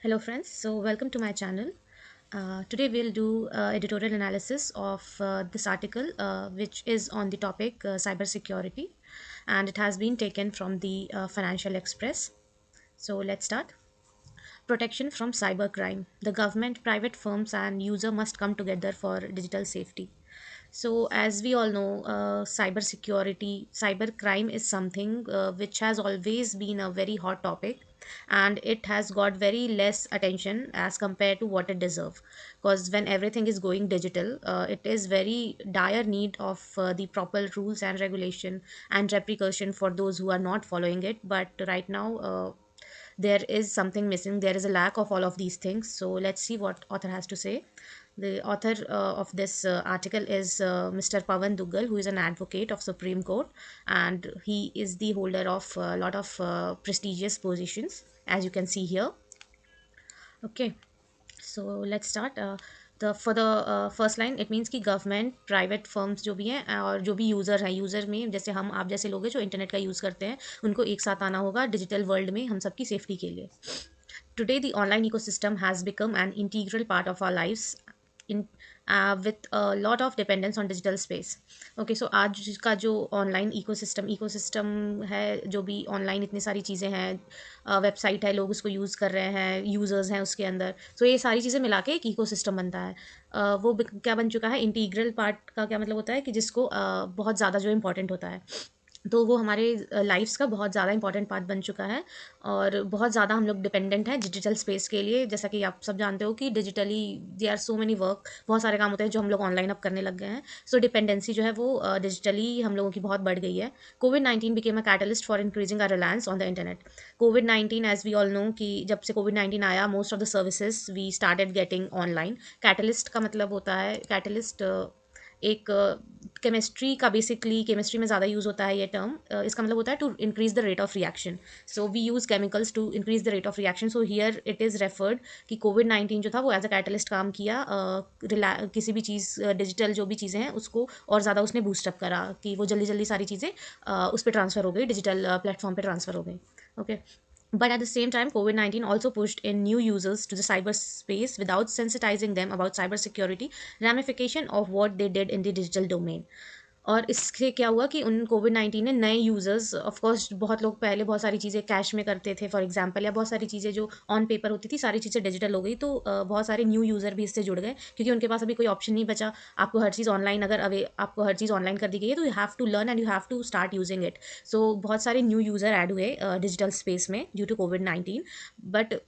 Hello friends, so welcome to my channel. Today we'll do editorial analysis of this article which is on the topic cybersecurity, and it has been taken from the Financial Express. So let's start. Protection from cybercrime. The government, private firms and user must come together for digital safety. So, as we all know, cybercrime is something which has always been a very hot topic, and it has got very less attention as compared to what it deserves. Because when everything is going digital, it is very dire need of the proper rules and regulation and repercussion for those who are not following it. But right now, there is something missing. There is a lack of all of these things. So let's see what author has to say. The author of this article is Mr. Pawan Duggal, who is an advocate of Supreme Court, and he is the holder of a lot of prestigious positions, as you can see here. Okay, so let's start. The for the first line it means कि government private firms जो भी हैं और जो भी user हैं, user में जैसे हम आप जैसे लोग हैं जो इंटरनेट का यूज़ करते हैं, उनको एक साथ आना होगा डिजिटल वर्ल्ड में हम सबकी सेफ्टी के लिए. Today, the online ecosystem has become an integral part of our lives in with a lot of dependence on digital space. Okay, so आज का जो ऑनलाइन इकोसिस्टम है, जो भी ऑनलाइन इतनी सारी चीज़ें हैं, वेबसाइट है, लोग उसको यूज़ कर रहे हैं, यूज़र्स हैं उसके अंदर, तो ये सारी चीज़ें मिला के एक इकोसिस्टम बनता है. क्या बन चुका है, इंटीग्रल पार्ट का क्या मतलब होता है कि जिसको बहुत ज़्यादा जो इम्पोर्टेंट होता है, तो वो हमारे लाइफ्स का बहुत ज़्यादा इंपॉर्टेंट पार्ट बन चुका है. और बहुत ज़्यादा हम लोग डिपेंडेंट हैं डिजिटल स्पेस के लिए. जैसा कि आप सब जानते हो कि digitally they are so many work, बहुत सारे काम होते हैं जो हम लोग ऑनलाइन अब करने लग गए हैं. सो डिपेंडेंसी जो है वो डिजिटली हम लोगों की बहुत बढ़ गई है. COVID 19 became a catalyst for increasing our reliance on the internet. COVID 19, as we all know कि जब से कोविड 19 आया, most of the services we started getting online. Catalyst का मतलब होता है, कैटलिस्ट एक केमिस्ट्री का, बेसिकली केमिस्ट्री में ज़्यादा यूज़ होता है ये टर्म. इसका मतलब होता है to increase the rate of reaction. So we use chemicals to increase the rate of reaction. So here it is referred कि कोविड 19 जो था वो एज अ कैटलिस्ट काम किया. किसी भी चीज़, डिजिटल जो भी चीज़ें हैं उसको और ज़्यादा उसने बूस्टअप करा कि वो जल्दी जल्दी सारी चीज़ें उस पर ट्रांसफ़र हो गई, डिजिटल प्लेटफॉर्म पे ट्रांसफ़र हो गई. Okay. But at the same time, COVID 19 also pushed in new users to the cyberspace without sensitizing them about cybersecurity ramification of what they did in the digital domain. और इससे क्या हुआ कि उन Covid 19 ने नए यूज़र्स, ऑफ कोर्स बहुत लोग पहले बहुत सारी चीज़ें कैश में करते थे फॉर एग्जांपल, या बहुत सारी चीज़ें जो ऑन पेपर होती थी, सारी चीज़ें डिजिटल हो गई. तो बहुत सारे न्यू यूज़र भी इससे जुड़ गए क्योंकि उनके पास अभी कोई ऑप्शन नहीं बचा. आपको हर चीज़ ऑनलाइन, अगर अवे आपको हर चीज़ ऑनलाइन कर दी गई है, तो you have to learn and you have to start using it. So बहुत सारे न्यू यूज़र ऐड हुए डिजिटल स्पेस में ड्यू टू कोविड 19. बट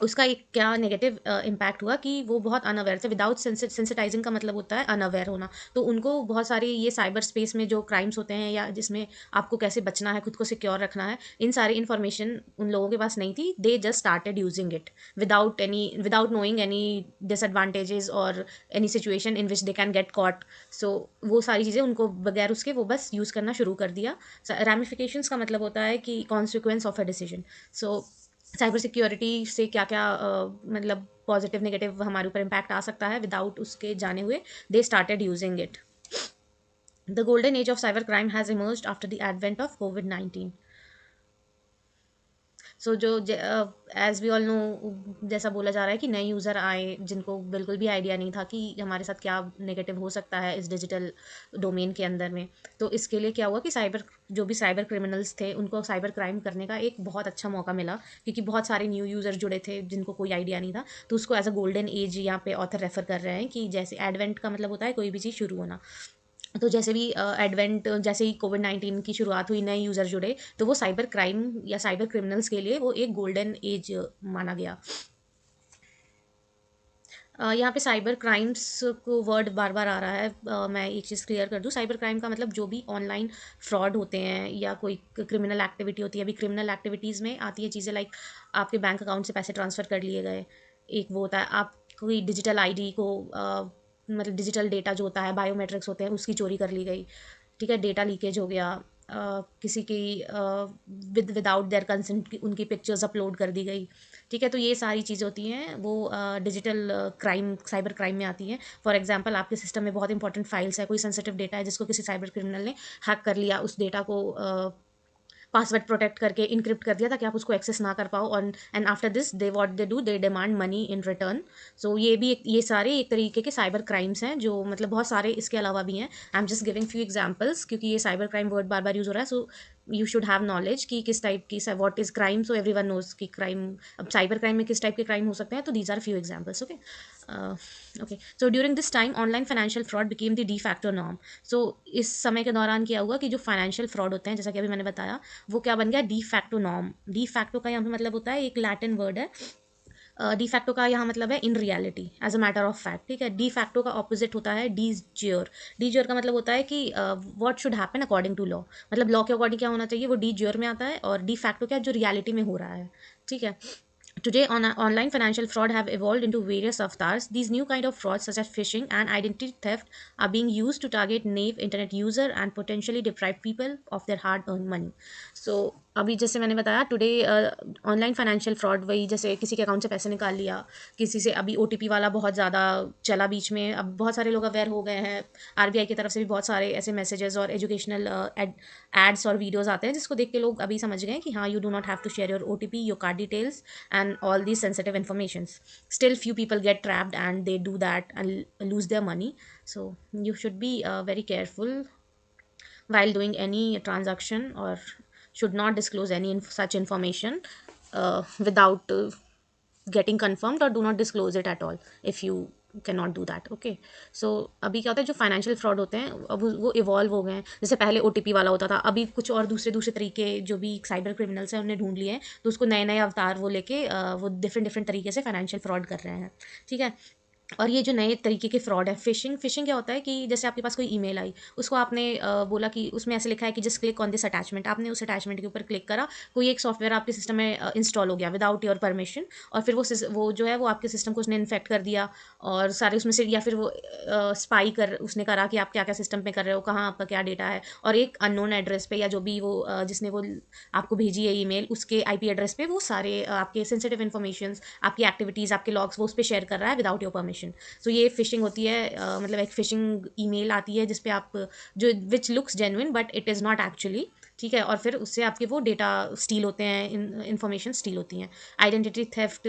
उसका एक क्या नेगेटिव इम्पैक्ट हुआ कि वो बहुत अनअवेयर थे. विदाउट सेंसिटाइजिंग का मतलब होता है अनअवेयर होना. तो उनको बहुत सारे ये साइबर स्पेस में जो क्राइम्स होते हैं, या जिसमें आपको कैसे बचना है, खुद को सिक्योर रखना है, इन सारी इन्फॉर्मेशन उन लोगों के पास नहीं थी. They just started using it without knowing any disadvantages और any situation in which they can get caught. So वो सारी चीज़ें उनको बगैर उसके वो बस यूज़ करना शुरू कर दिया. रैमिफिकेशंस का मतलब होता है कि consequence of a decision. So cyber security से क्या क्या मतलब पॉजिटिव नेगेटिव हमारे ऊपर इम्पैक्ट आ सकता है विदाउट उसके जाने हुए. They started using it. The golden age of cyber crime has emerged after the advent of Covid 19. सो जो एज वी ऑल नो, जैसा बोला जा रहा है कि नए यूज़र आए जिनको बिल्कुल भी आइडिया नहीं था कि हमारे साथ क्या नेगेटिव हो सकता है इस डिजिटल डोमेन के अंदर में. तो इसके लिए क्या हुआ कि जो भी साइबर क्रिमिनल्स थे उनको साइबर क्राइम करने का एक बहुत अच्छा मौका मिला, क्योंकि बहुत सारे न्यू यूज़र जुड़े थे जिनको कोई आइडिया नहीं था. तो उसको एज अ गोल्डन एज यहाँ पे ऑथर रेफर कर रहे हैं कि जैसे एडवेंट का मतलब होता है कोई भी चीज़ शुरू होना. तो जैसे भी जैसे ही कोविड 19 की शुरुआत हुई, नए यूज़र जुड़े, तो वो साइबर क्राइम या साइबर क्रिमिनल्स के लिए वो एक गोल्डन एज माना गया. यहाँ पे साइबर क्राइम्स को वर्ड बार बार आ रहा है. मैं एक चीज़ क्लियर कर दूँ, साइबर क्राइम का मतलब जो भी ऑनलाइन फ्रॉड होते हैं या कोई क्रिमिनल एक्टिविटी होती है. अभी क्रिमिनल एक्टिविटीज़ में आती है चीज़ें लाइक आपके बैंक अकाउंट से पैसे ट्रांसफ़र कर लिए गए, एक वो होता है. आप कोई डिजिटल आईडी को मतलब डिजिटल डेटा जो होता है, बायोमेट्रिक्स होते हैं, उसकी चोरी कर ली गई. ठीक है, डेटा लीकेज हो गया. किसी की विदाउट देयर कंसेंट उनकी पिक्चर्स अपलोड कर दी गई. ठीक है, तो ये सारी चीज़ें होती हैं वो डिजिटल क्राइम, साइबर क्राइम में आती हैं. फॉर एग्जांपल, आपके सिस्टम में बहुत इंपॉर्टेंट फाइल्स है, कोई सेंसिटिव डेटा है जिसको किसी साइबर क्रिमिनल ने हैक कर लिया, उस डेटा को पासवर्ड प्रोटेक्ट करके इनक्रिप्ट कर दिया ताकि आप उसको एक्सेस ना कर पाओ, और and after this they what they do, they demand money in return. So ये सारे एक तरीके के साइबर क्राइम्स हैं, जो मतलब बहुत सारे इसके अलावा भी हैं। I am just giving few examples, क्योंकि ये साइबर क्राइम वर्ड बार बार यूज हो रहा है, so you should have knowledge कि किस टाइप की what is crime, so everyone knows कि क्राइम, अब साइबर क्राइम में किस टाइप के क्राइम हो सकते हैं, तो these are few examples. Okay, okay, so during this time online financial fraud became the de facto norm. So इस समय के दौरान क्या हुआ कि जो फाइनेंशियल फ्रॉड होते हैं, जैसा कि अभी मैंने बताया, वो क्या बन गया, de facto norm. De facto का यहाँ पे मतलब होता है, एक लैटिन वर्ड है। डी फैक्टो का यहाँ मतलब है in reality, as a matter of fact, ठीक है। डी फैक्टो का ऑपोजिट होता है डी ज्योर। डी ज्योर का मतलब होता है कि what should happen according to law, मतलब लॉ के अकॉर्डिंग क्या होना चाहिए, वो डी ज्योर में आता है। और डी फैक्टो क्या, जो रियलिटी में हो रहा है, ठीक है। Today, online financial fraud have evolved into various avatars. These new kind of frauds, such as phishing and identity theft, are being used to target naive internet user and potentially deprive people of their hard-earned money. So, अभी जैसे मैंने बताया, today online financial fraud, वही जैसे किसी के account से पैसे निकाल लिया, किसी से अभी ओटीपी वाला बहुत ज़्यादा चला बीच में, अब बहुत सारे लोग अवेयर हो गए हैं। आरबीआई की तरफ से भी बहुत सारे ऐसे मैसेजेस और एजुकेशनल एड्स और वीडियोस आते हैं, जिसको देख के लोग अभी समझ गए कि हाँ, you do not have to share your OTP, your card details and all these sensitive informations. Still few people get trapped and they do that and lose their money. So you should be very careful while doing any transaction, or should not disclose any such information without getting confirmed, or do not disclose it at all if you cannot do that. Okay, so अभी क्या होता है, जो financial fraud होते हैं अब वो evolve हो गए हैं। जैसे पहले ओटीपी वाला होता था, अभी कुछ और दूसरे दूसरे तरीके जो भी साइबर क्रिमिनल्स हैं उन्हें ढूंढ लिए हैं, तो उसको नए नए अवतार वो लेके वो डिफरेंट डिफरेंट तरीके से फाइनेंशियल फ्रॉड कर रहे हैं, ठीक है। और ये जो नए तरीके के फ्रॉड है, फिशिंग, फिशिंग क्या होता है कि जैसे आपके पास कोई ईमेल आई, उसको आपने बोला कि उसमें ऐसे लिखा है कि just click on this attachment, आपने उस अटैचमेंट के ऊपर क्लिक करा, कोई एक सॉफ्टवेयर आपके सिस्टम में इंस्टॉल हो गया विदाउट योर परमिशन, और फिर वो जो है वो आपके सिस्टम को उसने इन्फेक्ट कर दिया, और सारे उसमें से, या फिर वो स्पाई कर उसने करा कि आप क्या क्या सिस्टम पे कर रहे हो, कहाँ आपका क्या डेटा है, और एक अननोन एड्रेस पे, या जो भी वो जिसने वो आपको भेजी है ईमेल, उसके आईपी एड्रेस पे वो सारे आपके सेंसिटिव इन्फॉर्मेशन, आपकी एक्टिविटीज़, आपके लॉग्स, वो उस पर शेयर कर रहा है विदाउट योर परमिशन। सो ये फिशिंग होती है, मतलब एक फिशिंग ईमेल आती है जिसपे आप, जो which looks genuine but it is not actually, ठीक है, और फिर उससे आपके वो डेटा स्टील होते हैं, इन्फॉर्मेशन स्टील होती हैं। आइडेंटिटी थेफ्ट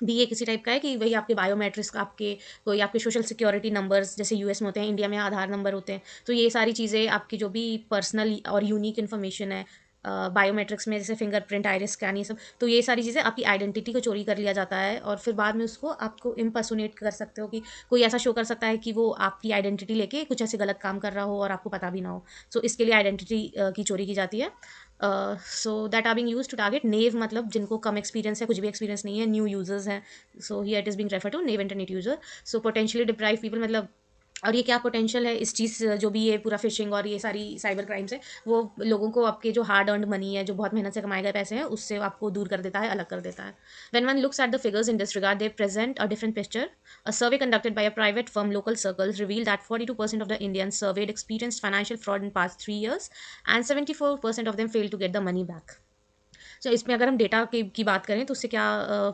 भी ये किसी टाइप का है कि वही आपके बायोमेट्रिक्स, आपके कोई आपके सोशल सिक्योरिटी नंबर्स, जैसे यूएस में होते हैं, इंडिया में आधार नंबर होते हैं, तो ये सारी चीज़ें आपकी जो भी पर्सनल और यूनिक इन्फॉर्मेशन है, बायोमेट्रिक्स में जैसे फिंगरप्रिंट, आइरिस स्कैन, ये सब, तो ये सारी चीज़ें आपकी आइडेंटिटी को चोरी कर लिया जाता है, और फिर बाद में उसको आपको इम्पर्सोनेट कर सकते हो कि कोई ऐसा शो कर सकता है कि वो आपकी आइडेंटिटी लेके कुछ ऐसे गलत काम कर रहा हो और आपको पता भी ना हो। सो इसके लिए आइडेंटिटी की चोरी की जाती है। So that are being use to target naive, मतलब जिनको कम एक्सपीरियंस है, कुछ भी एक्सपीरियंस नहीं है, न्यू यूजर्स हैं, so here it is being refer to naive internet user. So potentially deprive people, मतलब, और ये क्या पोटेंशियल है इस चीज़, जो भी ये पूरा फिशिंग और ये सारी साइबर क्राइम्स है, वो लोगों को आपके जो हार्ड अर्नड मनी है, जो बहुत मेहनत से कमाए गए पैसे हैं, उससे आपको दूर कर देता है, अलग कर देता है। When one looks at the figures in this regard, they present a different picture. A survey conducted by a private firm local circles reveal that 42% of the Indians served experienced financial fraud in past 3 years, and 74% of them failed to get the money back. तो इसमें अगर हम data की बात करें तो उससे क्या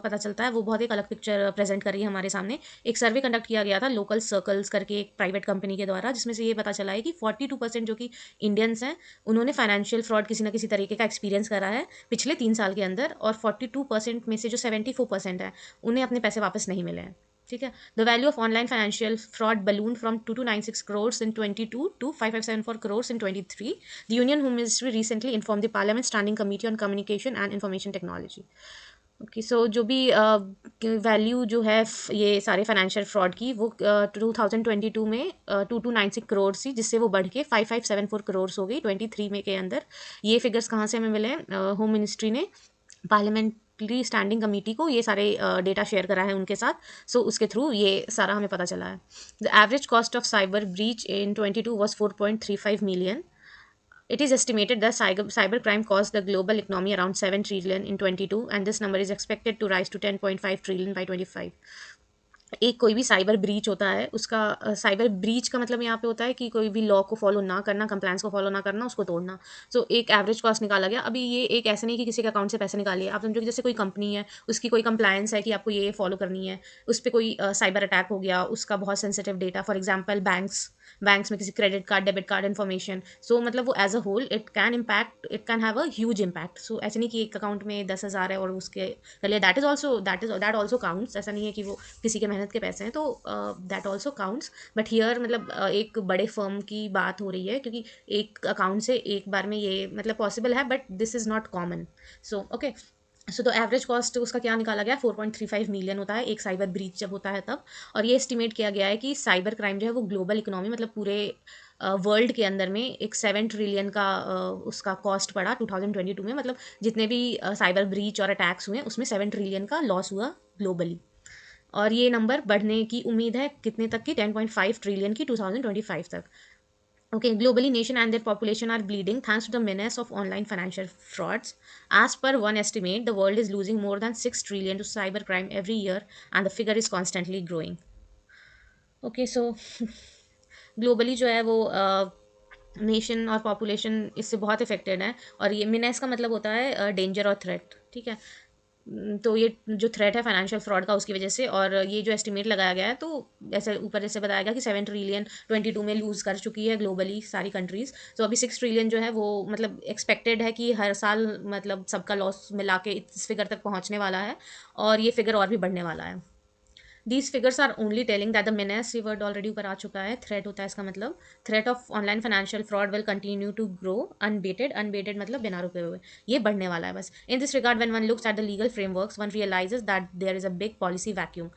पता चलता है, वो बहुत एक अलग पिक्चर प्रेजेंट कर रही है हमारे सामने। एक सर्वे कंडक्ट किया गया था लोकल सर्कल्स करके एक प्राइवेट कंपनी के द्वारा, जिसमें से ये पता चला है कि 42% जो कि इंडियंस हैं, उन्होंने फाइनेंशियल फ्रॉड किसी ना किसी तरीके का एक्सपीरियंस करा है पिछले 3 साल के अंदर, और 42% में से जो 74% है, उन्हें अपने पैसे वापस नहीं मिले हैं, ठीक है। The value of online financial fraud ballooned from 2296 crores in 22 to 5574 crores in 23. The Union Home Ministry recently informed the Parliament Standing Committee on Communication and Information Technology. Okay, so जो भी वैल्यू जो है ये सारे financial fraud की, वो 2022 में 2296 करोड़ थी, जिससे वो बढ़ के 5574 करोड़ हो गई 23 में के अंदर। ये फिगर्स कहाँ से हमें मिले? होम मिनिस्ट्री ने पार्लियामेंट्री स्टैंडिंग कमेटी को ये सारे डेटा शेयर करा है उनके साथ, सो उसके थ्रू ये सारा हमें पता चला है। The average cost of cyber breach in 22 was 4.35 million. It is estimated that cybercrime cost the global economy around 7 trillion in 22, and this number is expected to rise to 10.5 trillion by 25. एक कोई भी cyber breach होता है, उसका cyber breach का मतलब यहाँ पे होता है कि कोई भी लॉ को फॉलो ना करना, कंप्लायंस को फॉलो ना करना, उसको तोड़ना। सो एक एवरेज कॉस्ट निकाला गया। अभी ये एक ऐसे नहीं कि किसी के अकाउंट से पैसे निकालिए, आप समझो कि जैसे कोई कंपनी है, उसकी कोई कंप्लायंस है कि आपको ये फॉलो करनी है, उस पर कोई साइबर अटैक हो गया, उसका बहुत sensitive data, for example banks banks में किसी credit card debit card information. So मतलब वो as a whole it can have a huge impact. So ऐसे नहीं कि एक अकाउंट में 10,000 है और उसके चलिए दैट ऑल्सो काउंट्स, ऐसा नहीं है कि वो किसी के मेहनत के पैसे हैं, तो that also counts. But here मतलब एक बड़े फर्म की बात हो रही है, क्योंकि एक अकाउंट से एक बार में ये मतलब पॉसिबल है, but this is not common. So okay, so तो एवरेज कॉस्ट उसका क्या निकाला गया, 4.35 मिलियन होता है एक साइबर ब्रीच जब होता है तब। और ये एस्टिमेट किया गया है कि साइबर क्राइम जो है वो ग्लोबल इकोनॉमी मतलब पूरे वर्ल्ड के अंदर में एक 7 ट्रिलियन का उसका कॉस्ट पड़ा 2022 में। मतलब जितने भी साइबर ब्रीच और अटैक्स हुए उसमें 7 ट्रिलियन का लॉस हुआ ग्लोबली। और ये नंबर बढ़ने की उम्मीद है कितने तक की, 10.5 ट्रिलियन की 2025 तक। Okay, globally, nation and their population are bleeding thanks to the menace of online financial frauds. As per one estimate, the world is losing more than 6 trillion to cybercrime every year, and the figure is constantly growing. Okay, so globally जो है वो nation और population इससे बहुत affected है। और ये menace का मतलब होता है डेंजर और थ्रेट, ठीक है। तो ये जो थ्रेट है फाइनेंशियल फ्रॉड का उसकी वजह से, और ये जो एस्टिमेट लगाया गया है तो ऐसे ऊपर जैसे बताया गया कि 7 ट्रिलियन 22 में लूज़ कर चुकी है ग्लोबली सारी कंट्रीज़। तो अभी 6 ट्रिलियन जो है वो मतलब एक्सपेक्टेड है कि हर साल मतलब सबका लॉस मिला के इस फिगर तक पहुंचने वाला है, और ये फिगर और भी बढ़ने वाला है। These figures are only telling that the menace, ये वर्ड ऑलरेडी ऊपर आ चुका है, थ्रेट होता है इसका मतलब, threat of online financial fraud will continue to grow unabated, unabated मतलब बिना रुके हुए, ये बढ़ने वाला है बस। In this regard when one looks at the legal frameworks one realises that there is a big policy vacuum.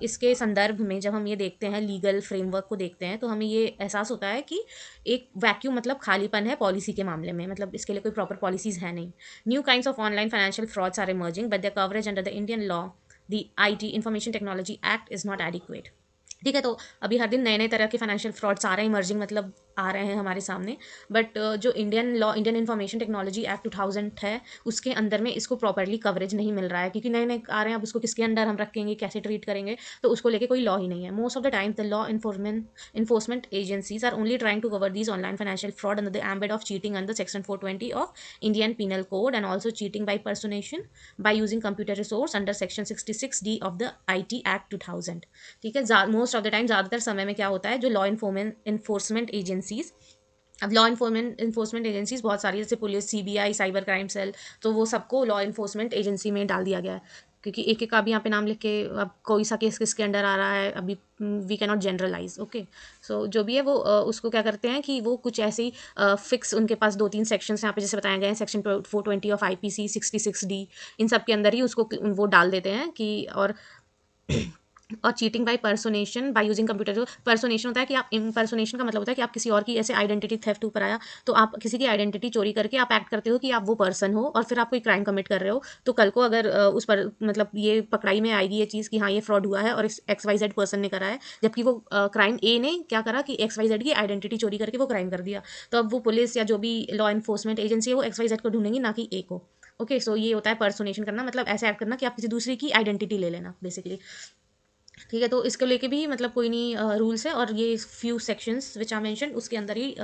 इसके संदर्भ में जब हम ये देखते हैं, लीगल फ्रेमवर्क को देखते हैं, तो हमें ये एहसास होता है कि एक वैक्यूम मतलब खालीपन है पॉलिसी के मामले में, मतलब इसके लिए कोई प्रॉपर पॉलिसीज है नहीं। New kinds of online financial frauds are emerging but their coverage under the Indian law, the IT information technology act is not adequate. ठीक है, तो अभी हर दिन नए नए तरह के फाइनेंशियल फ्रॉड्स आ रहे हैं, इमर्जिंग मतलब आ रहे हैं हमारे सामने। बट जो Indian law, Indian information technology act 2000 है, उसके अंदर में इसको प्रॉपरली कवरेज नहीं मिल रहा है, क्योंकि नए नए आ रहे हैं। अब उसको किसके अंडर हम रखेंगे, कैसे ट्रीट करेंगे, तो उसको लेके कोई लॉ ही नहीं है। Most of the time the law enforcement agencies are only trying to cover these online financial fraud under the ambit of cheating under section 420 of Indian Penal Code, and also cheating by personation by using computer resource under section 66D of the IT Act 2000। ठीक है, most of the time ज़्यादातर समय में क्या होता है, जो law enforcement agencies, अब लॉ इन्फोर्समेंट एजेंसीज बहुत सारी, जैसे police, CBI, cyber crime cell, तो वो सबको लॉ इन्फोर्समेंट एजेंसी में डाल दिया गया है, क्योंकि एक एक का भी यहाँ पे नाम लिख के अब कोई सा केस किसके अंडर आ रहा है अभी we can not generalise. Okay, so जो भी है वो उसको क्या करते हैं कि वो कुछ ऐसे ही फिक्स, उनके पास 2-3 सेक्शंस यहाँ पे जैसे बताए गए हैं, सेक्शन 420 ऑफ IPC, 66D, इन सब के अंदर ही उसको वो डाल देते हैं कि और cheating by personation by using computer. जो पर्सोनेशन होता है कि आप, इम्पर्सोनेशन का मतलब होता है कि आप किसी और की, ऐसे आइडेंटिटी थेफ्ट ऊपर आया, तो आप किसी की आइडेंटिटी चोरी करके आप एक्ट करते हो कि आप वो पर्सन हो, और फिर आप कोई क्राइम कमिट कर रहे हो। तो कल को अगर उस पर मतलब ये पकड़ाई में आएगी ये चीज़ कि हाँ ये फ्रॉड हुआ है और इस XYZ पर्सन ने करा है, जबकि वो क्राइम ए ने क्या करा कि XYZ की आइडेंटिटी चोरी करके वो क्राइम कर दिया, तो अब वो पुलिस या जो भी लॉ इन्फोर्समेंट एजेंसी है वो XYZ को ढूंढेंगी, ना कि ए को। ओके, सो ये होता है पर्सोनेशन करना, मतलब ऐसे एक्ट करना कि आप किसी दूसरे की आइडेंटिटी ले लेना बेसिकली। ठीक है, तो इसको लेके भी मतलब कोई नहीं रूल्स है, और ये few sections which are mention उसके अंदर ही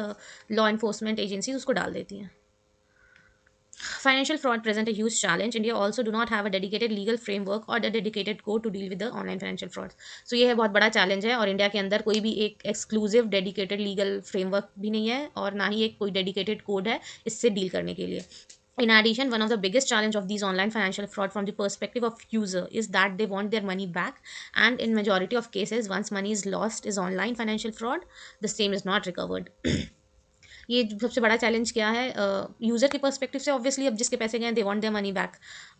लॉ इन्फोर्समेंट एजेंसीज उसको डाल देती हैं। Financial fraud present a huge challenge. India also do not have a dedicated legal framework or a dedicated code to deal with the online financial frauds. So ये है बहुत बड़ा चैलेंज है, और इंडिया के अंदर कोई भी एक एक्सक्लूसिव डेडिकेटेड लीगल फ्रेमवर्क भी नहीं है, और ना ही एक कोई डेडिकेटेड कोड है इससे डील करने के लिए। In addition, one of the biggest challenge of these online financial fraud from the perspective of user is that they want their money back, and in majority of cases, once money is lost is online financial fraud, the same is not recovered। ये सबसे बड़ा challenge क्या है user के perspective से, obviously अब जिसके पैसे गए they want their money back,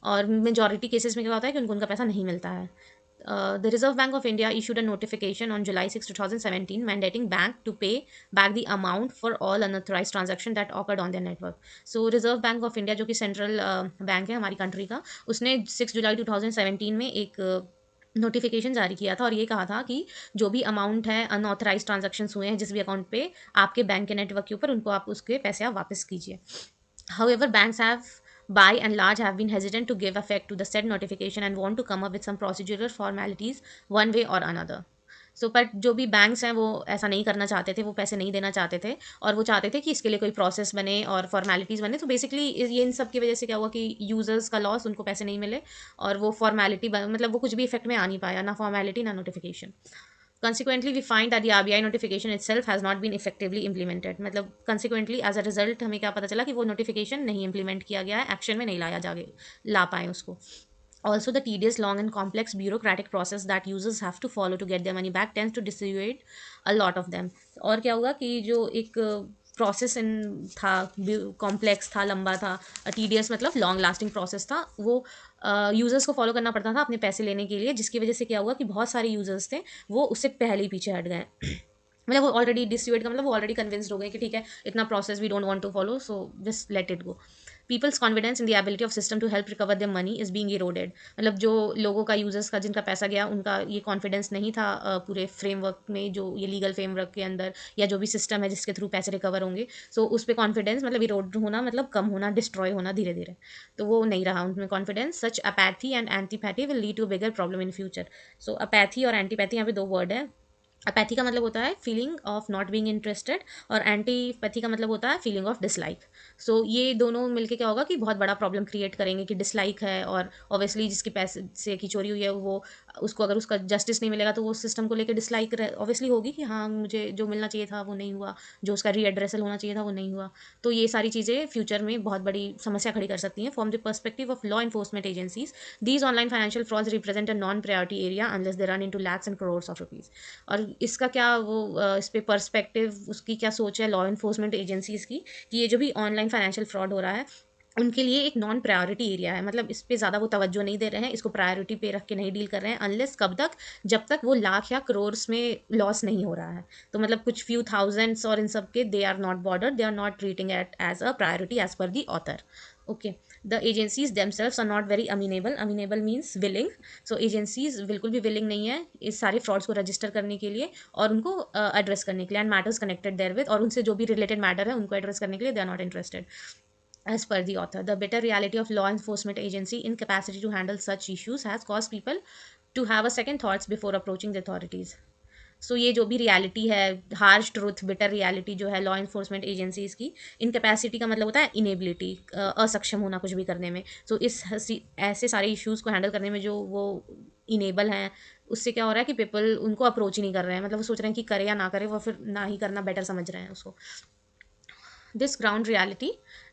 और मेजॉरिटी केसेस में क्या होता है कि उनको उनका पैसा नहीं मिलता है। The Reserve Bank of India issued a notification on July 6, 2017 mandating bank to pay back the amount for all unauthorized transaction that occurred on their network. So Reserve Bank of India जो कि central bank है हमारी country का, उसने 6 जुलाई 2017 में एक notification जारी किया था, और ये कहा था कि जो भी अमाउंट है अनऑथराइज ट्रांजैक्शंस हुए हैं जिस भी अकाउंट पे आपके बैंक के नेटवर्क के ऊपर, उनको आप उसके पैसे आप वापस कीजिए। However, banks have by and large have been hesitant to give effect to the said notification and want to come up with some procedural formalities one way or another. So but जो भी banks हैं वो ऐसा नहीं करना चाहते थे, वो पैसे नहीं देना चाहते थे, और वो चाहते थे कि इसके लिए कोई प्रोसेस बने और फॉर्मेलिटीज़ बने। तो बेसिकली ये इन सब की वजह से क्या हुआ कि यूज़र्स का लॉस, उनको पैसे नहीं मिले, और वो फॉर्मेलिटी मतलब वो कुछ भी इफेक्ट में आ नहीं पाया, ना फॉर्मेलिटी ना notification. Consequently, we find that the RBI notification itself has not been effectively implemented. मतलब consequently as a result हमें क्या पता चला कि वो notification नहीं implement किया गया है, action में नहीं लाया जागे ला पाए उसको. Also, the tedious, long, and complex bureaucratic process that users have to follow to get their money back tends to dissuade a lot of them. और क्या हुआ कि जो एक प्रोसेस इन था, कॉम्प्लेक्स था, लंबा था, टीडियस मतलब लॉन्ग लास्टिंग प्रोसेस था, वो यूज़र्स को फॉलो करना पड़ता था अपने पैसे लेने के लिए, जिसकी वजह से क्या हुआ कि बहुत सारे यूज़र्स थे वो उससे पहले ही पीछे हट गए. मतलब वो ऑलरेडी डिस्यूड का मतलब वो ऑलरेडी कन्विंस्ड हो गए कि ठीक है इतना process we don't want to follow, so just let it go. People's confidence in the ability of system to help recover their money is being eroded. मतलब जो लोगों का, यूजर्स का, जिनका पैसा गया, उनका ये कॉन्फिडेंस नहीं था पूरे फ्रेमवर्क में, जो ये लीगल फ्रेमवर्क के अंदर या जो भी सिस्टम है जिसके थ्रू पैसे रिकवर होंगे. सो उस पर कॉन्फिडेंस मतलब इरोड होना, मतलब कम होना, डिस्ट्रॉय होना धीरे धीरे. तो वो नहीं रहा उनमें confidence. Such apathy and antipathy will lead to bigger problem in future. So apathy और एंटीपैथी यहाँ पे दो वर्ड है. अपैथी का मतलब होता है feeling of not being interested, और एंटीपैथी का मतलब होता है फीलिंग ऑफ डिसलाइक. सो ये दोनों मिलके क्या होगा कि बहुत बड़ा प्रॉब्लम क्रिएट करेंगे कि डिसलाइक है, और ऑब्वियसली जिसकी पैसे से की चोरी हुई है वो, उसको अगर उसका जस्टिस नहीं मिलेगा तो वो सिस्टम को लेकर डिसलाइक ऑब्वियसली होगी कि हाँ मुझे जो मिलना चाहिए था वो नहीं हुआ, जो उसका रीएड्रेसल होना चाहिए था वो नहीं हुआ. तो ये सारी चीज़ें फ्यूचर में बहुत बड़ी समस्या खड़ी कर सकती हैं. From the perspective of law enforcement agencies, these online financial frauds represent a non priority area unless they run into lakhs and crores of rupees. और इसका क्या वो इस पे पर्सपेक्टिव, उसकी क्या सोच है लॉ इन्फोर्समेंट एजेंसीज की, कि ये जो भी ऑनलाइन फाइनेंशियल फ्रॉड हो रहा है उनके लिए एक नॉन प्रायोरिटी एरिया है. मतलब इस पे ज़्यादा वो तवज्जो नहीं दे रहे हैं, इसको प्रायोरिटी पे रख के नहीं डील कर रहे हैं, अनलेस कब तक, जब तक वो लाख या करोर्स में लॉस नहीं हो रहा है. तो मतलब कुछ फ्यू थाउजेंड्स और इन सब के, they are not bothered, they are not treating it as a priority as per the author. Okay. The agencies themselves are not very amenable. Amenable means willing. So agencies बिल्कुल भी willing नहीं है इस सारे फ्रॉड्स को register करने के लिए और उनको एड्रेस करने के लिए, and matters connected therewith, और उनसे जो भी रिलेटेड मैटर है उनको एड्रेस करने के लिए they are not interested. As per the author, the bitter reality of law enforcement agency incapacity to handle such issues has caused people to have a second thoughts before approaching the authorities. सो ये जो भी reality है, harsh truth, bitter reality जो है law enforcement agencies की, incapacity का मतलब होता है इनेबिलिटी, असक्षम होना कुछ भी करने में. सो ऐसे सारे इश्यूज़ को हैंडल करने में जो वो इनेबल हैं, उससे क्या हो रहा है कि पीपल उनको अप्रोच ही नहीं कर रहे हैं. मतलब वो सोच रहे हैं कि करे या ना करे, वो फिर ना ही करना बेटर समझ रहे हैं उसको. This ground reality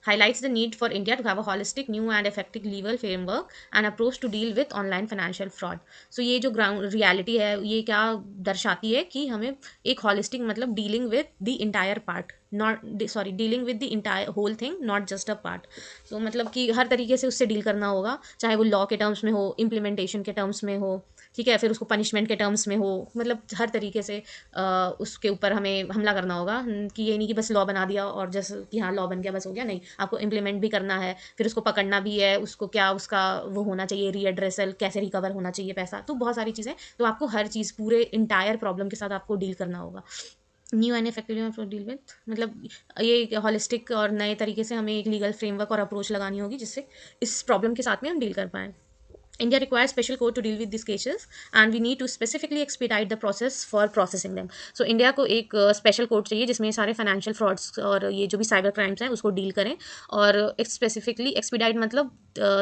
highlights the need for India to have a holistic, new and effective legal framework and approach to deal with online financial fraud. So ये जो ground reality है ये क्या दर्शाती है कि हमें एक holistic मतलब dealing with the entire part, not sorry dealing with the entire whole thing, not just a part. So मतलब कि हर तरीके से उससे डील करना होगा, चाहे वो लॉ के टर्म्स में हो, इम्प्लीमेंटेशन के टर्म्स में हो, ठीक है, फिर उसको पनिशमेंट के टर्म्स में हो, मतलब हर तरीके से उसके ऊपर हमें हमला करना होगा. कि ये नहीं कि बस लॉ बना दिया और जैसे कि हाँ लॉ बन गया बस हो गया, नहीं, आपको इम्प्लीमेंट भी करना है, फिर उसको पकड़ना भी है, उसको क्या उसका वो होना चाहिए, रीएड्रेसल कैसे रिकवर होना चाहिए पैसा, तो बहुत सारी चीज़ें. तो आपको हर चीज़ पूरे इंटायर प्रॉब्लम के साथ आपको डील करना होगा. New and effective deal with, मतलब ये हॉलिस्टिक और नए तरीके से हमें एक लीगल फ्रेमवर्क और अप्रोच लगानी होगी जिससे इस प्रॉब्लम के साथ में हम डील कर पाएँ. India requires special court to deal with these cases and we need to specifically expedite the process for processing them. So India को एक स्पेशल कोर्ट चाहिए जिसमें सारे फाइनेंशियल फ्रॉड्स और ये जो भी साइबर क्राइम्स हैं उसको डील करें, और एक स्पेसिफिकली एक्सपीडाइट मतलब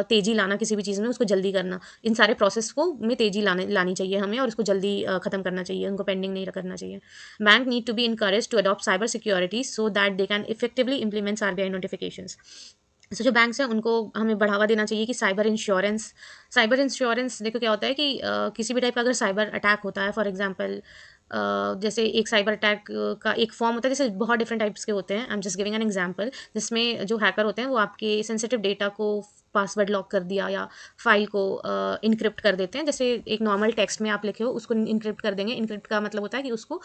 तेज़ी लाना, किसी भी चीज़ में उसको जल्दी करना, इन सारे प्रोसेस को में तेज़ी लानी चाहिए हमें, और उसको जल्दी ख़त्म करना चाहिए, उनको पेंडिंग नहीं करना चाहिए. Bank need to be encourage to adopt cyber security so that they can effectively implements RBI notifications. So जो बैंक्स हैं उनको हमें बढ़ावा देना चाहिए कि साइबर इंश्योरेंस देखो क्या होता है कि किसी भी टाइप का अगर साइबर अटैक होता है, फॉर एग्जांपल जैसे एक साइबर अटैक का एक फॉर्म होता है, जैसे बहुत डिफरेंट टाइप्स के होते हैं, I am just giving an example, जिसमें जो हैकर होते हैं वो आपके सेंसिटिव डेटा को पासवर्ड लॉक कर दिया या फाइल को इनक्रिप्ट कर देते हैं. जैसे एक नॉर्मल टेक्स्ट में आप लिखे हो उसको इनक्रिप्ट कर देंगे. इनक्रिप्ट का मतलब होता है कि उसको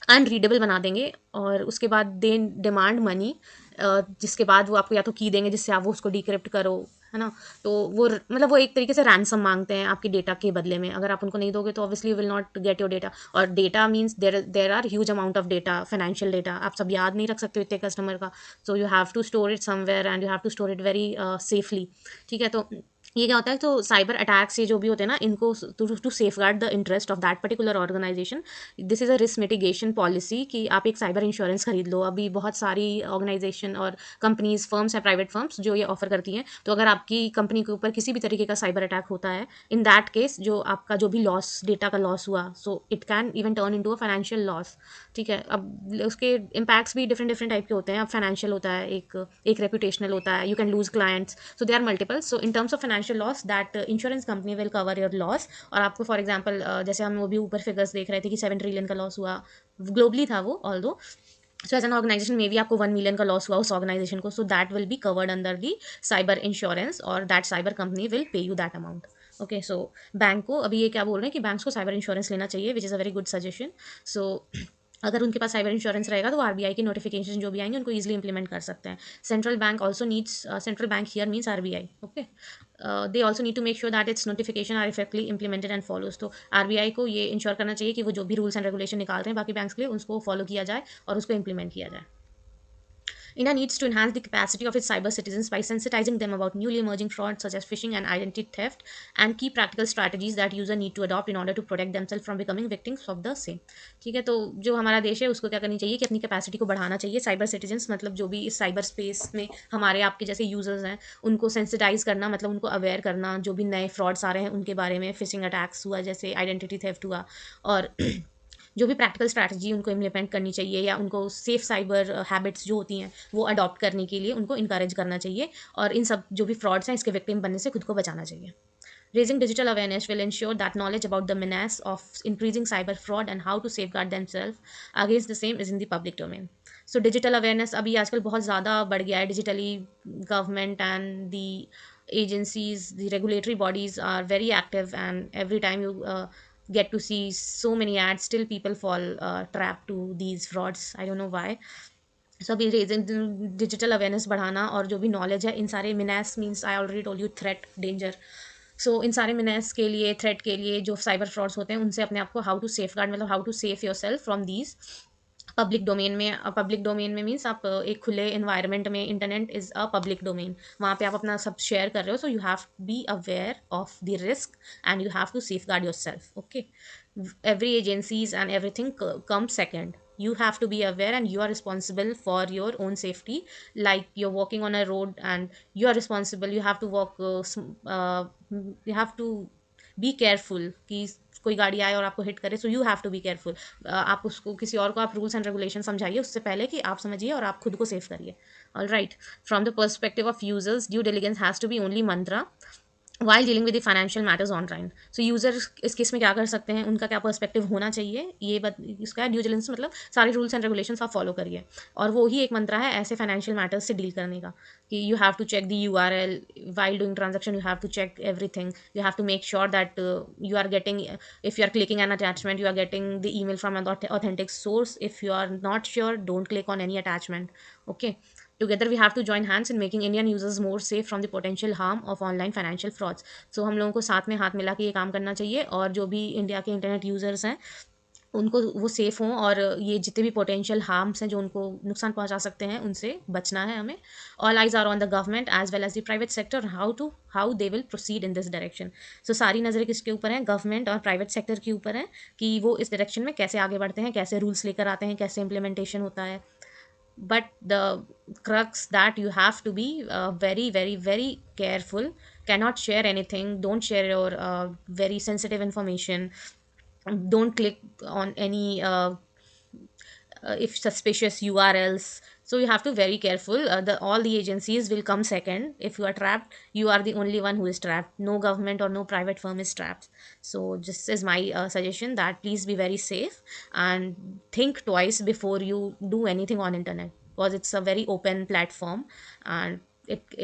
अनरीडेबल बना देंगे, और उसके बाद दे डिमांड मनी, जिसके बाद वो आपको या तो की देंगे जिससे आप वो उसको डिक्रिप्ट करो, है ना. तो वो मतलब वो एक तरीके से रैंसम मांगते हैं आपके डेटा के बदले में. अगर आप उनको नहीं दोगे तो obviously will not get your data, और data means there are huge amount of data, financial data, आप सब याद नहीं रख सकते हो इतने कस्टमर का. So you have to store it somewhere and you have to store it very safely. ठीक है, तो ये क्या होता है, तो साइबर अटैक्स ये जो भी होते हैं ना, इनको to safeguard the interest of that particular organisation, this is a risk mitigation policy कि आप एक साइबर इंश्योरेंस खरीद लो। अभी बहुत सारी ऑर्गेनाइजेशन और कंपनीज, फर्म्स हैं, प्राइवेट फर्म्स जो ये ऑफर करती हैं। तो अगर आपकी कंपनी के ऊपर किसी भी तरीके का साइबर अटैक होता है, इन दैट केस जो आपका जो भी लॉस, डेटा का लॉस हुआ, so it can even turn into a financial loss. ठीक है, अब उसके इम्पैक्ट्स भी डिफरेंट डिफरेंट टाइप के होते हैं। अब फाइनेंशियल होता है, एक एक रेपुटेशनल होता है, you can lose clients, so there are multiple. So in terms of financial loss, that insurance company will cover your loss. और आपको फॉर एग्जांपल जैसे हम वो भी ऊपर फिगर्स देख रहे थे कि 7 ट्रिलियन का लॉस हुआ, ग्लोबली था वो ऑल दो। सो एज एन ऑर्गेनाइजेशन मे भी आपको 1 मिलियन का लॉस हुआ उस ऑर्गेनाइजेशन को, so that will be covered under the cyber insurance, और that cyber company will pay you that amount. Okay, so bank को अभी ये क्या बोल रहे हैं कि बैंक्स को साइबर इंश्योरेंस लेना चाहिए, which is a very good suggestion. So अगर उनके पास साइबर इंश्योरेंस रहेगा तो आरबीआई की नोटिफिकेशन जो भी आएंगे उनको ईजिली इंप्लीमेंट कर सकते हैं। Central bank also needs, central bank here means RBI. Okay, they also need to make sure that its notification are effectively implemented and follows. तो आरबीआई को ये इंश्योर करना चाहिए कि वो जो भी रूल्स एंड रेगुलेशन निकालते हैं बाकी बैंक्स के लिए, उसको फॉलो किया जाए और उसको इंप्लीमेंट किया जाए। India needs to enhance the capacity of its cyber citizens by sensitizing them about newly emerging frauds such as phishing and identity theft, and key practical strategies that user need to adopt in order to protect themselves from becoming victims of the same। ठीक है, तो जो हमारा देश है उसको क्या करनी चाहिए कि अपनी कैपेसिटी को बढ़ाना चाहिए। साइबर सिटीजन्स मतलब जो भी इस साइबर स्पेस में हमारे आपके जैसे यूजर्स हैं, उनको सेंसिटाइज करना, मतलब उनको अवेयर करना, जो भी नए फ्रॉड्स आ रहे हैं उनके बारे में, फिशिंग अटैक्स हुआ, जैसे आइडेंटिटी थेफ्ट हुआ, और जो भी प्रैक्टिकल स्ट्रैटेजी उनको इम्प्लीमेंट करनी चाहिए, या उनको सेफ साइबर हैबिट्स जो होती हैं वो अडॉप्ट करने के लिए उनको इनकरेज करना चाहिए, और इन सब जो भी फ्रॉड्स हैं इसके विक्टिम बनने से खुद को बचाना चाहिए। Raising digital awareness will ensure that knowledge about the menace of increasing cyber fraud and how to safeguard themselves against the same is in the public domain. So digital awareness अभी आजकल बहुत ज़्यादा बढ़ गया है digitally। Government and the agencies, the regulatory bodies are very active, and every time you get to see so many ads, still people fall trap to these frauds. I don't know why. सो अभी raising digital awareness बढ़ाना, और जो भी knowledge है इन सारे menace means I already told you threat, danger. So इन सारे मिनास के लिए, थ्रेट के लिए, जो साइबर फ्रॉड्स होते हैं उनसे अपने आप को हाउ टू सेफ गार्ड, मतलब how to safe yourself from these. Public domain में, पब्लिक डोमेन में मीन्स आप एक खुले इन्वायरमेंट में, internet is a public domain, वहाँ पे आप अपना सब शेयर कर रहे हो, so you have be aware of the risk and you have to safeguard yourself. Okay, every agencies and everything comes second. You have to be aware and you are responsible for your own safety. Like you're walking on a road and you are responsible, you have to walk you have to be careful कि कोई गाड़ी आए और आपको hit करे, so you have to be careful. आप उसको, किसी और को आप रूल्स एंड रेगुलेशन समझाइए उससे पहले कि आप समझिए और आप खुद को सेफ करिए। All right, from the perspective of users, due diligence has to be only mantra while dealing with the financial matters online. So user इस केस में क्या कर सकते हैं, उनका क्या पर्सपेक्टिव होना चाहिए, ये इसका ड्यू डिलिजेंस मतलब सारे रूल्स एंड रेगुलेशंस आप फॉलो करिए, और वो ही एक मंत्रा है ऐसे फाइनेंशियल मैटर्स से डील करने का, कि you have to check the URL while doing transaction, you have to check everything, you have to make sure that you are getting, if you are clicking an attachment, you are getting the email from an authentic source. If you are not sure, don't click on any attachment. Okay, together we have to join hands in making Indian users more safe from the potential harm of online financial frauds. So हम लोगों को साथ में हाथ मिला के ये काम करना चाहिए, और जो भी इंडिया के इंटरनेट यूजर्स हैं उनको वो सेफ़ हों, और ये जितने भी पोटेंशियल हार्म्स हैं जो उनको नुकसान पहुंचा सकते हैं उनसे बचना है हमें। All eyes are on the government as well as the private sector, how they will proceed in this direction. So सारी नज़रें किसके ऊपर हैं, गवर्नमेंट और प्राइवेट सेक्टर के ऊपर हैं, कि वो इस डायरेक्शन में कैसे आगे बढ़ते हैं, कैसे रूल्स लेकर आते हैं, कैसे इम्प्लीमेंटेशन होता है। But the crux that you have to be very, very, very careful, cannot share anything, don't share your very sensitive information, don't click on any if suspicious URLs. So you have to very careful. The all the agencies will come second. If you are trapped, you are the only one who is trapped. No government or no private firm is trapped. So this is my suggestion, that please be very safe and think twice before you do anything on internet, because it's a very open platform, and it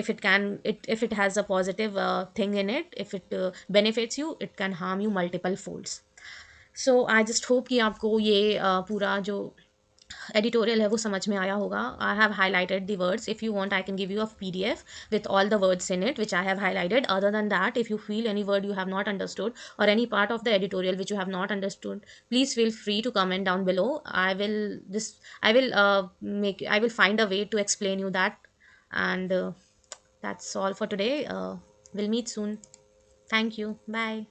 if it can it if it has a positive thing in it, if it benefits you, it can harm you multiple folds. So I just hope कि आपको ये पूरा जो editorial है वो समझ में आया होगा। I have highlighted the words, if you want I can give you a PDF with all the words in it which I have highlighted. Other than that, if you feel any word you have not understood or any part of the editorial which you have not understood, please feel free to comment down below. I will find a way to explain you that. And that's all for today. We'll meet soon. Thank you. Bye.